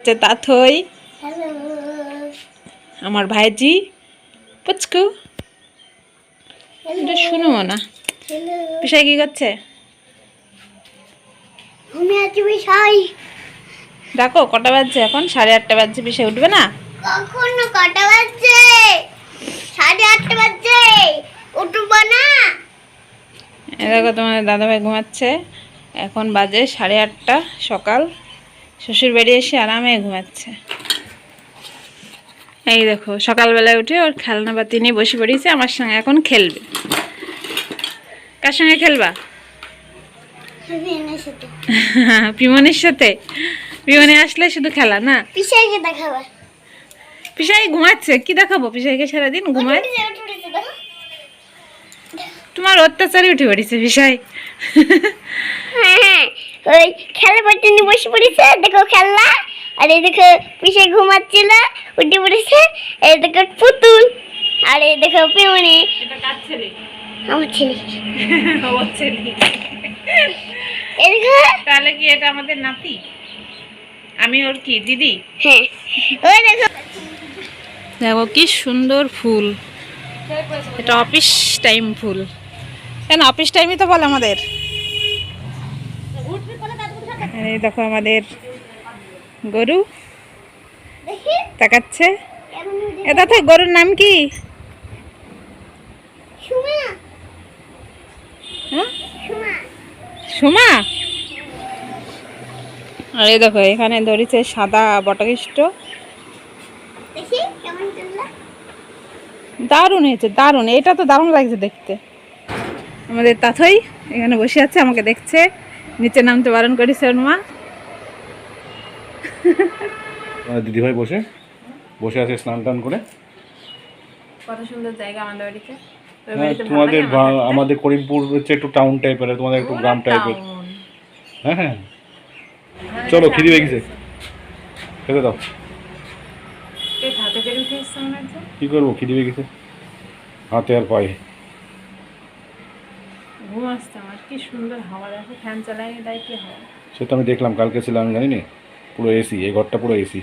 হচ্ছে তাথই, আমার ভাইজি পুচকু। এটা শুনো না, পিসাই কি করছে? দেখো কটা বাজছে এখন, 8:30 বাজছে। পিসাই উঠবে না? কখন কটা বাজছে? 8:30 বাজছে, উঠবো না। দেখো তোমাদের দাদাভাই ঘুমাচ্ছে। এখন বাজে 8:30 সকাল। শ্বশুর বাড়ি এসে আরামে ঘুমাচ্ছে। এই দেখো সকালবেলায় উঠে ওর খেলনা পাতি নিয়ে বসে পড়েছে, আমার সঙ্গে এখন খেলবে। কার সঙ্গে খেলবা? পিমনির সাথে। পিমনি আসলে শুধু খেলা না? পিসাইকে দেখাবা। পিসাই ঘুমাচ্ছে, কি দেখাবো পিসাইকে? সারাদিন ঘুমায়। তোমার অত্যাচারে উঠে পড়েছে পিসাই। হ্যাঁ, ওই খেলা পাতি নিয়ে বসে পড়েছে, দেখো খেলনা। আর এই দেখো পিসাই ঘুমাচ্ছিল, উঠে পড়েছে। এই দেখো পুতুল, আর এই দেখো পিমনি। এটা কার ছেলে? আমার ছেলে। ওর ছেলে। এই দেখো। তাহলে কি এটা আমাদের নাতি? আমি ওর কি দিদি? হ্যাঁ, ওই দেখো। দেখো কি সুন্দর ফুল। এটা অফিস টাইম ফুল। কেন অফিস টাইমই তো বলে আমাদের। এই দেখো আমাদের গরু দেখি তাকাচ্ছে। কেমন উঠে। এটা তো গরুর নাম কি? সুমা, হ্যাঁ, সুমা। সুমা। আর এই দেখো এখানে ধরেছে সাদা বটকৃষ্ট। দেখি কেমন চললো। দারুণ হয়েছে, দারুণ। এটা তো দারুণ লাগছে দেখতে। আমাদের তাথই এখানে বসে আছে, আমাকে দেখছে। নিচে নামতে বারণ করেছে ওর মা। দিদিভাই বসে বসে আছে স্নান টান করে। কত সুন্দর জায়গা আমাদের বাড়িতে। হ্যাঁ, তোমাদের আমাদের করিমপুর হচ্ছে একটু টাউন টাইপের, তোমাদের একটু গ্রাম টাইপের। হ্যাঁ হ্যাঁ, চলো খিদি হয়ে গেছে, খেতে দাও। কি করবো, খিদি হয়ে গেছে হাতে আর পায়ে। ঘুম আসছে আমার। কি সুন্দর হাওয়া, দেখো ফ্যান চালাই দেয় কি হাওয়া। সে তো আমি দেখলাম, কালকে ছিলাম আমি জানি না, পুরো এসি, এই ঘরটা পুরো এসি।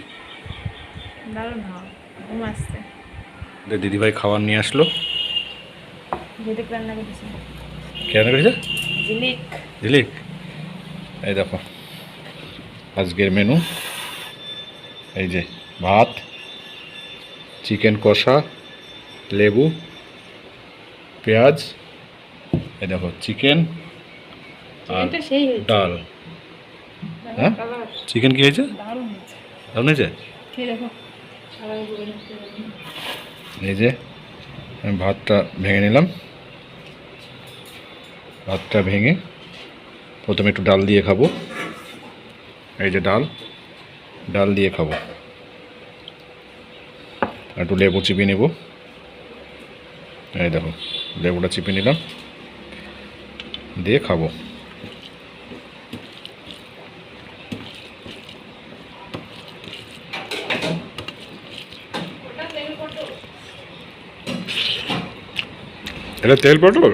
দারুণ হাওয়া, ঘুম আসছে। দিদিভাই খাবার নিয়ে আসলো। ঝিলিক রান্না করেছি। কেন করেছে? ঝিলিক। ঝিলিক। এই দেখো আজকের মেনু। এই যে ভাত, চিকেন কষা, লেবু, পেঁয়াজ, এই দেখো চিকেন আর চিকেনটা সেই হয়েছে। ডাল। হ্যাঁ, চিকেন কি হয়েছে? দারুণ হয়েছে। দারুণ হয়েছে। খেয়ে দেখো। এই যে আমি ভাতটা ভেঙে নিলাম। ভাতটা ভেঙে প্রথমে একটু ডাল দিয়ে খাবো। এই যে ডাল, ডাল দিয়ে খাবো। একটু লেবু চিপে নেব। এই দেখো লেবুটা চিপে নিলাম, দিয়ে খাবো। এটা তেল পটল।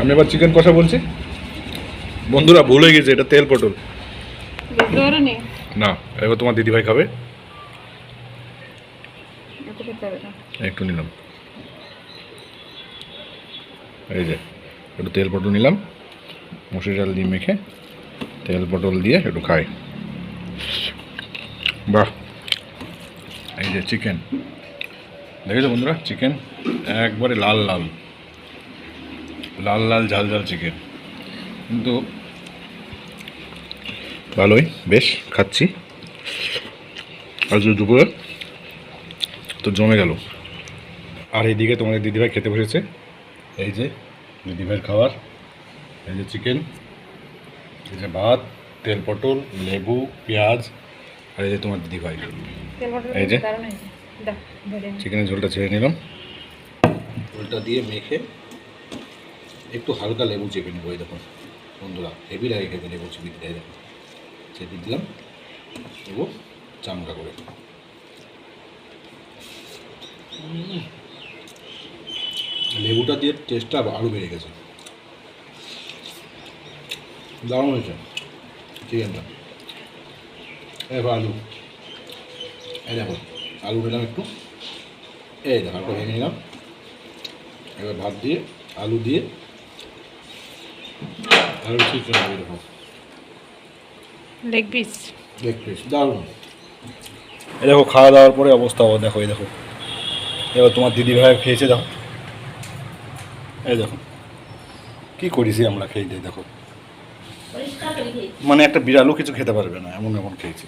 আমি আবার চিকেন কষা বলছি। বন্ধুরা ভুল হয়ে গেছে, এটা তেল পটল না। এবার তোমার দিদিভাই খাবে, একটু নিলাম। এই যে একটু তেল পটল নিলাম, মসুর ডাল দিয়ে মেখে তেল পটল দিয়ে একটু খাই। বাহ, এই যে চিকেন দেখেছো বন্ধুরা, চিকেন একবারে লাল লাল লাল লাল ঝাল ঝাল চিকেন, কিন্তু ভালোই বেশ খাচ্ছি। আজ দুপুরে তো জমে গেল। আর এইদিকে তোমাদের দিদিভাই খেতে বসেছে। এই যে দিদিভাইয়ের খাবার, এই যে চিকেন, এই যে ভাত, তেল পটল, লেবু, পেঁয়াজ, আর এই যে তোমার দিদিভাই। এই যে চিকেনের ঝোলটা ছেড়ে নিলাম, ঝোলটা দিয়ে মেখে একটু হালকা লেবু চেপে নেবো। এই দেখুন বন্ধুরা, হেভি লাগে খেতে লেবু চেপে দিতে। এই দেখুন চেপে দিলাম লেবু চামড়া করে। লেবুটা দিয়ে টেস্টটা আরও বেড়ে গেছে, দারুণ হয়েছে চিকেনটা। দেখো আলু, এই দেখো আলু নিলাম একটু, এই দেখো আলু ভেঙে নিলাম, এবার ভাত দিয়ে আলু দিয়ে আলু চিকেন হবে, দেখো লেগ পিস। লেগ পিস দারুণ। এই দেখো খাওয়া দাওয়ার পরে অবস্থা দেখো, এই দেখো এবার তোমার দিদি ভাই খেয়েছে, দেখো এই দেখো কী করেছি আমরা খেয়ে দিয়ে, দেখো মানে একটা বিড়ালও কিছু খেতে পারবে না, এমন এমন খেয়েছি।